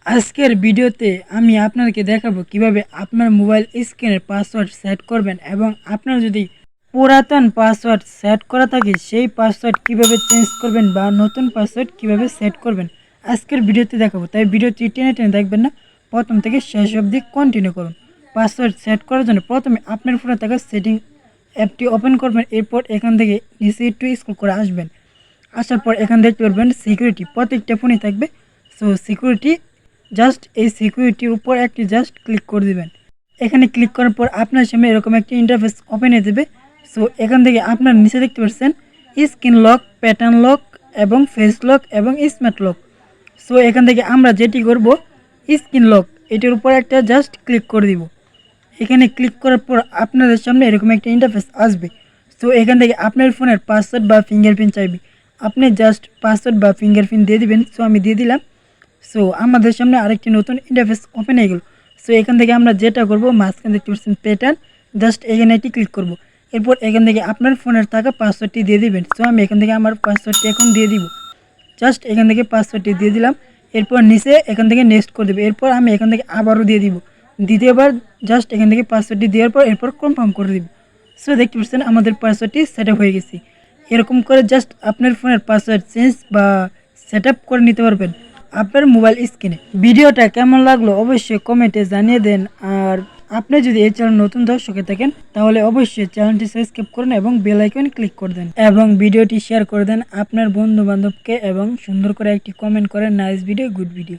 আজকের ভিডিওতে আমি আপনাদেরকে দেখাবো কিভাবে আপনার মোবাইল স্ক্রিনের পাসওয়ার্ড সেট করবেন এবং আপনার যদি পুরাতন পাসওয়ার্ড সেট করা থাকে সেই পাসওয়ার্ড কিভাবে চেঞ্জ করবেন বা নতুন পাসওয়ার্ড কিভাবে সেট করবেন আজকের ভিডিওতে দেখাবো। তাই ভিডিওটি টেনে টেনে দেখবেন না, প্রথম থেকে শেষ অবধি কন্টিনিউ করুন। পাসওয়ার্ড সেট করার জন্য প্রথমে আপনার ফোনে থাকা সেটিং অ্যাপটি ওপেন করবেন। এরপর এখান থেকে নিচে একটু স্ক্রল করে আসবেন। আসার পর এখানে দেখতে পারবেন সিকিউরিটি, প্রত্যেকটা ফোনে থাকবে। সো সিকিউরিটি, জাস্ট এই সিকিউরিটির উপর একটি জাস্ট ক্লিক করে দেবেন। এখানে ক্লিক করার পর আপনার সামনে এরকম একটি ইন্টারফেস ওপেন হয়ে যাবে। সো এখান থেকে আপনার নিচে দেখতে পাচ্ছেন স্ক্রিন লক, প্যাটার্ন লক এবং ফেস লক এবং স্মার্ট লক। সো এখান থেকে আমরা যেটি করব স্ক্রিন লক, এটির উপর একটা জাস্ট ক্লিক করে দিব। এখানে ক্লিক করার পর আপনাদের সামনে এরকম একটা ইন্টারফেস আসবে। সো এখান থেকে আপনার ফোনের পাসওয়ার্ড বা ফিঙ্গারপ্রিন্ট চাইবে, আপনি জাস্ট পাসওয়ার্ড বা ফিঙ্গারপ্রিন্ট দিয়ে দিবেন। সো আমি দিয়ে দিলাম। সো আমাদের সামনে আরেকটি নতুন ইন্টারফেস ওপেন হয়ে গেল। সো এখান থেকে আমরা যেটা করব, মাঝখানে দেখতে পাচ্ছেন প্যাটার্ন, জাস্ট এখানে একটি ক্লিক করব। এরপর এখান থেকে আপনার ফোনের থাকা পাসওয়ার্ডটি দিয়ে দিবেন। সো আমি এখান থেকে আমার পাসওয়ার্ডটি এখন দিয়ে দিব, জাস্ট এখান থেকে পাসওয়ার্ডটি দিয়ে দিলাম। এরপর নিচে এখান থেকে নেক্সট করে দেবো। এরপর আমি এখান থেকে আবারও দিয়ে দিব, দ্বিতীয়বার জাস্ট এখান থেকে পাসওয়ার্ডটি দেওয়ার পর এরপর কনফার্ম করে দিব। সো দেখতে পাচ্ছেন আমাদের পাসওয়ার্ডটি সেট আপ হয়ে গেছে। এরকম করে জাস্ট আপনার ফোনের পাসওয়ার্ড চেঞ্জ বা সেট আপ করে নিতে পারবেন আপনার মোবাইল স্ক্রিনে। ভিডিওটা কেমন লাগলো অবশ্যই কমেন্টে জানিয়ে দেন। আর আপনি যদি এই চ্যানেল নতুন দর্শকে থাকেন তাহলে অবশ্যই চ্যানেলটি সাবস্ক্রাইব করুন এবং বেল আইকন ক্লিক করে দেন এবং ভিডিওটি শেয়ার করে দেন আপনার বন্ধু বান্ধবকে এবং সুন্দর করে একটি কমেন্ট করেন, নাইস ভিডিও, গুড ভিডিও।